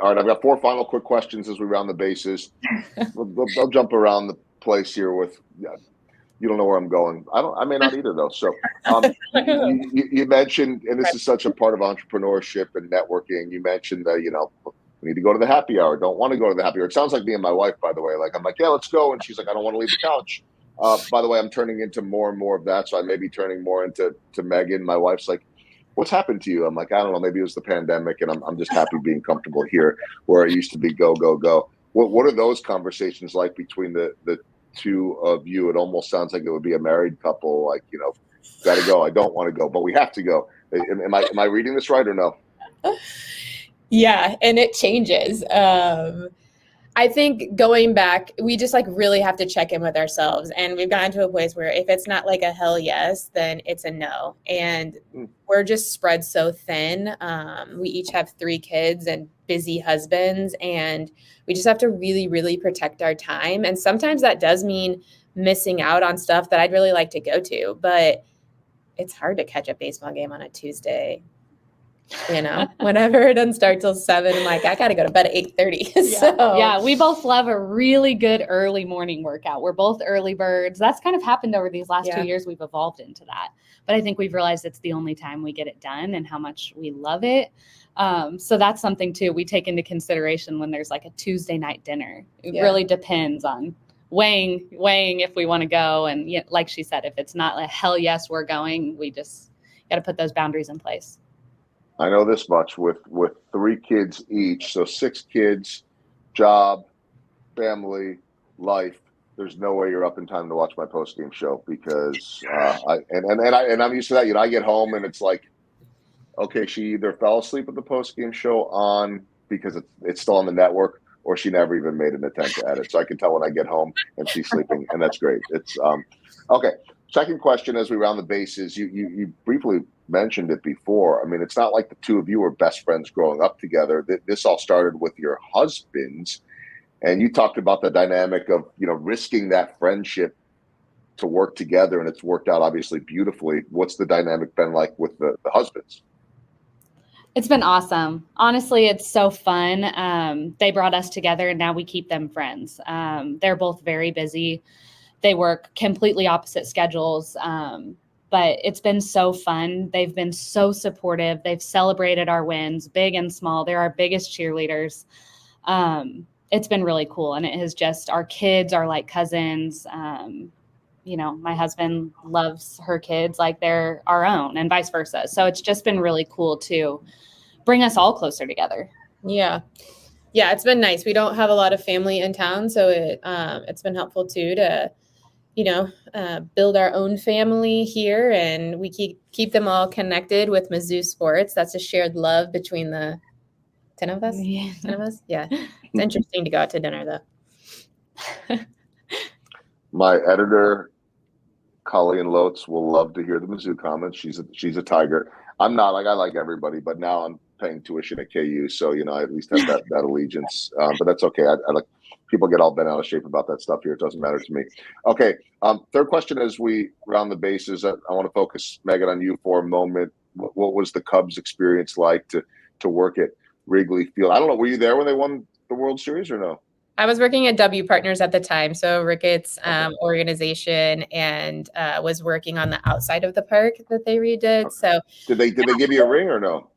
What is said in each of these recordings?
All right, I've got four final quick questions as we round the bases. I'll jump around the place here with. Yeah, you don't know where I'm going. I may not either though. So, you mentioned, and this is such a part of entrepreneurship and networking. You mentioned that we need to go to the happy hour. Don't want to go to the happy hour. It sounds like me and my wife, by the way. Like I'm like, yeah, let's go, and she's like, I don't want to leave the couch. By the way, I'm turning into more and more of that. So I may be turning more into Megan. My wife's like, what's happened to you? I'm like, I don't know. Maybe it was the pandemic, and I'm just happy being comfortable here, where it used to be go go go. What are those conversations like between the two of you? It almost sounds like it would be a married couple. Like, got to go. I don't want to go, but we have to go. Am I reading this right or no? Yeah, and it changes. I think going back, we just really have to check in with ourselves. And we've gotten to a place where if it's not like a hell yes, then it's a no. And we're just spread so thin. We each have 3 kids and busy husbands, and we just have to really, really protect our time. And sometimes that does mean missing out on stuff that I'd really like to go to, but it's hard to catch a baseball game on a Tuesday. Whenever it doesn't start till 7, I'm like, I got to go to bed at 8:30. Yeah, we both love a really good early morning workout. We're both early birds. That's kind of happened over these last 2 years. We've evolved into that. But I think we've realized it's the only time we get it done and how much we love it. So that's something, too, we take into consideration when there's like a Tuesday night dinner. It really depends on weighing if we want to go. And like she said, if it's not like, hell yes, we're going, we just got to put those boundaries in place. I know this much with 3 kids each, so 6 kids, job, family, life. There's no way you're up in time to watch my post game show because I'm used to that. I get home and it's like, okay, she either fell asleep at the post game show on because it's still on the network, or she never even made an attempt to edit. So I can tell when I get home and she's sleeping, and that's great. It's okay. Second question, as we round the bases, you briefly mentioned it before. I mean, it's not like the two of you were best friends growing up together. This all started with your husbands, and you talked about the dynamic of risking that friendship to work together, and it's worked out obviously beautifully. What's the dynamic been like with the husbands? It's been awesome. Honestly, it's so fun. They brought us together, and now we keep them friends. They're both very busy. They work completely opposite schedules, but it's been so fun. They've been so supportive. They've celebrated our wins, big and small. They're our biggest cheerleaders. It's been really cool, and it has just, our kids are like cousins. My husband loves her kids like they're our own, and vice versa. So it's just been really cool to bring us all closer together. Yeah, it's been nice. We don't have a lot of family in town, so it's been helpful too to build our own family here, and we keep them all connected with Mizzou sports. That's a shared love between the 10 of us. Yeah. 10 of us. Yeah, it's interesting to go out to dinner though. My editor, Colleen Lotz, will love to hear the Mizzou comments. She's a Tiger. I'm not. I like everybody, but now I'm paying tuition at KU, so I at least have that allegiance. But that's okay. I like. People get all bent out of shape about that stuff here. It doesn't matter to me. Okay. Third question as we round the bases. I want to focus, Megan, on you for a moment. What was the Cubs experience like to work at Wrigley Field? I don't know. Were you there when they won the World Series or no? I was working at W Partners at the time, so Ricketts organization, and was working on the outside of the park that they redid. Okay. So did they give you a ring or no?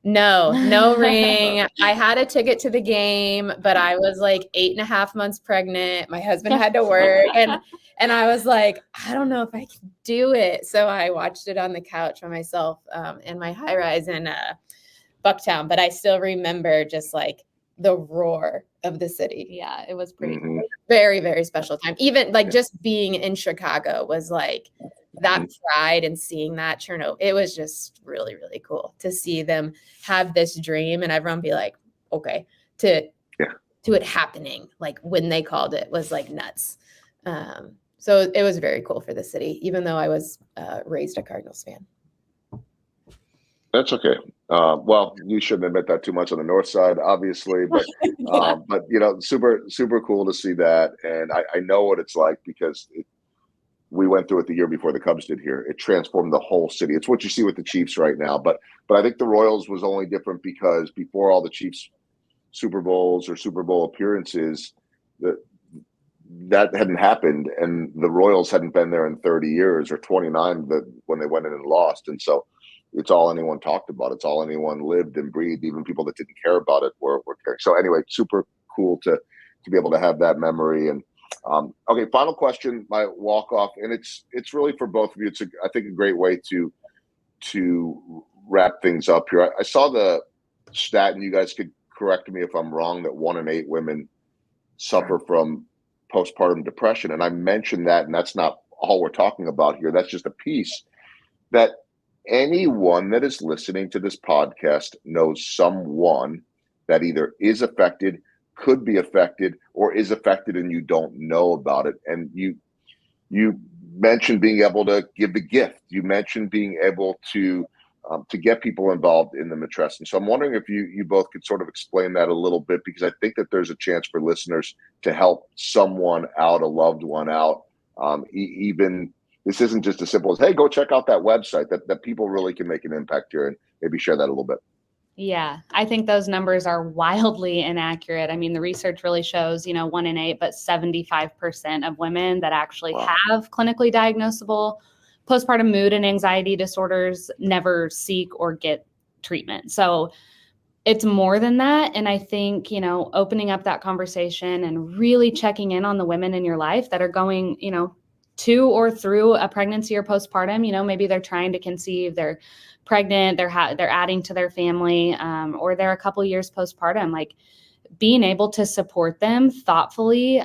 No ring. I had a ticket to the game, but I was like 8.5 months pregnant. My husband had to work, and I was like, I don't know if I can do it. So I watched it on the couch by myself in my high rise in Bucktown. But I still remember just like the roar of the city. Yeah, it was pretty very, very special time. Even like just being in Chicago was like that pride, and seeing that Chernobyl, it was just really, really cool to see them have this dream and everyone be like, okay, to it happening. Like when they called it was like nuts. So it was very cool for the city, even though I was raised a Cardinals fan. That's okay. Well, you shouldn't admit that too much on the north side, obviously, but but super, super cool to see that. And I know what it's like because we went through it the year before the Cubs did here. It transformed the whole city. It's what you see with the Chiefs right now. But I think the Royals was only different because before all the Chiefs Super Bowls or Super Bowl appearances, that hadn't happened, and the Royals hadn't been there in 30 years or 29 when they went in and lost. And so it's all anyone talked about. It's all anyone lived and breathed. Even people that didn't care about it were caring. So anyway, super cool to be able to have that memory. And okay, final question, my walk off, and it's really for both of you. It's I think a great way to wrap things up here. I saw the stat, and you guys could correct me if I'm wrong, that 1 in 8 women suffer from postpartum depression. And I mentioned that, and that's not all we're talking about here. That's just a piece that anyone that is listening to this podcast knows someone that either is affected, could be affected, or is affected and you don't know about it. And you mentioned being able to give the gift. You mentioned being able to get people involved in the Matrescence. So I'm wondering if you both could sort of explain that a little bit, because I think that there's a chance for listeners to help someone out, a loved one out. Even this isn't just as simple as, hey, go check out that website, that people really can make an impact here, and maybe share that a little bit. Yeah, I think those numbers are wildly inaccurate. I mean, the research really shows, 1 in 8, but 75% of women that actually have clinically diagnosable postpartum mood and anxiety disorders never seek or get treatment. So it's more than that. And I think, opening up that conversation and really checking in on the women in your life that are going, to or through a pregnancy or postpartum, maybe they're trying to conceive, they're pregnant, they're adding to their family, or they're a couple years postpartum. Like, being able to support them thoughtfully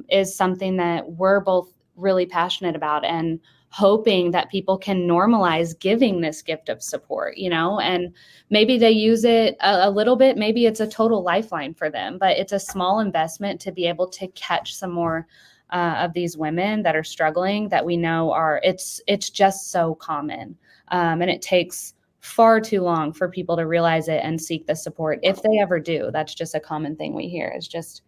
is something that we're both really passionate about, and hoping that people can normalize giving this gift of support, and maybe they use it a little bit. Maybe it's a total lifeline for them, but it's a small investment to be able to catch some more of these women that are struggling, that we know it's just so common. And it takes far too long for people to realize it and seek the support, if they ever do. That's just a common thing we hear, is just,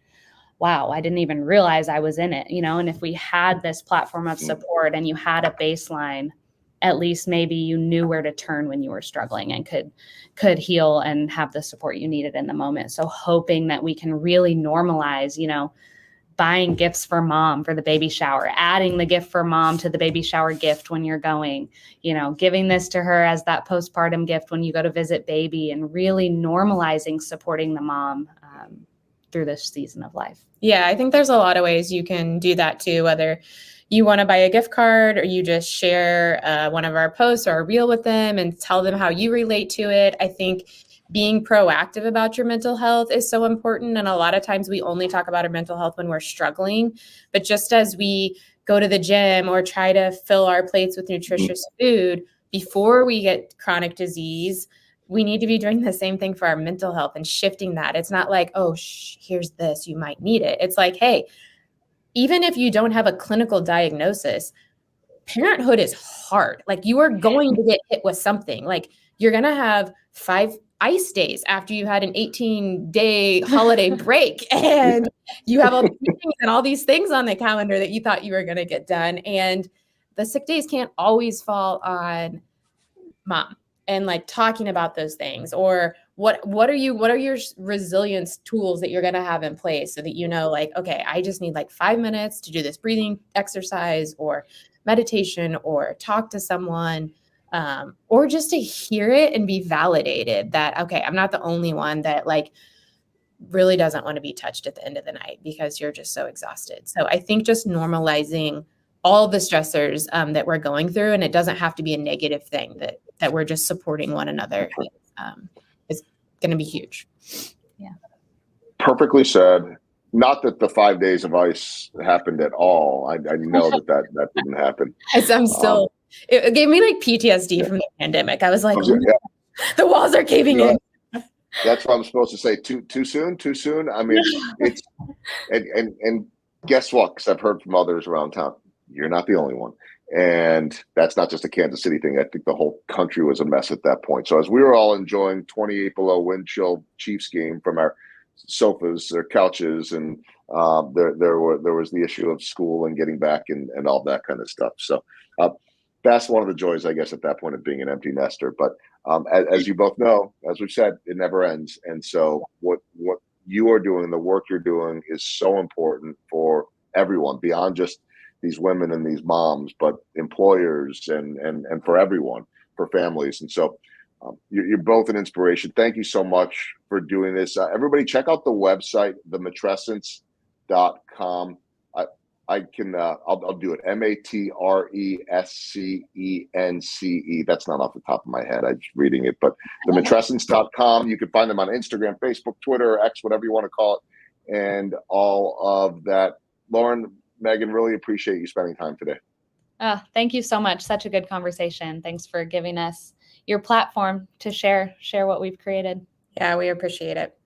wow, I didn't even realize I was in it, and if we had this platform of support and you had a baseline, at least maybe you knew where to turn when you were struggling and could heal and have the support you needed in the moment. So hoping that we can really normalize, buying gifts for mom for the baby shower, adding the gift for mom to the baby shower gift when you're going, giving this to her as that postpartum gift when you go to visit baby, and really normalizing supporting the mom through this season of life. Yeah, I think there's a lot of ways you can do that too, whether you want to buy a gift card or you just share one of our posts or a reel with them and tell them how you relate to it. I think being proactive about your mental health is so important. And a lot of times we only talk about our mental health when we're struggling. But just as we go to the gym or try to fill our plates with nutritious food before we get chronic disease, we need to be doing the same thing for our mental health and shifting that. It's not like, oh, here's this, you might need it. It's like, hey, even if you don't have a clinical diagnosis, parenthood is hard. Like, you are going to get hit with something. Like, you're going to have 5 ice days after you had an 18-day holiday break, and you have all these meetings and all these things on the calendar that you thought you were going to get done. And the sick days can't always fall on mom. And like, talking about those things, or what are your resilience tools that you're going to have in place so that, like, okay, I just need like 5 minutes to do this breathing exercise or meditation or talk to someone, or just to hear it and be validated that, okay, I'm not the only one that like really doesn't want to be touched at the end of the night because you're just so exhausted. So I think just normalizing all the stressors that we're going through, and it doesn't have to be a negative thing, that we're just supporting one another, is going to be huge. Yeah. Perfectly said. Not that the 5 days of ice happened at all. I know that didn't happen. I'm still, it gave me like PTSD from the pandemic. I was like, the walls are caving in. That's what I'm supposed to say. Too soon. I mean, it's and guess what? Because I've heard from others around town, you're not the only one. And that's not just a Kansas City thing. I think the whole country was a mess at that point. So as we were all enjoying 28 below wind chill Chiefs game from our sofas or couches, and there was the issue of school and getting back and all that kind of stuff. So that's one of the joys, I guess, at that point, of being an empty nester. But as you both know, as we've said, it never ends. And so what you are doing, the work you're doing, is so important for everyone, beyond just these women and these moms, but employers and for everyone, for families. And so you're both an inspiration. Thank you so much for doing this. Everybody check out the website, thematrescence.com. I can, I'll do it. Matrescence. That's not off the top of my head. I'm just reading it, but thematrescence.com. You can find them on Instagram, Facebook, Twitter, X, whatever you want to call it. And all of that. Lauren, Megan, really appreciate you spending time today. Thank you so much. Such a good conversation. Thanks for giving us your platform to share what we've created. Yeah, we appreciate it.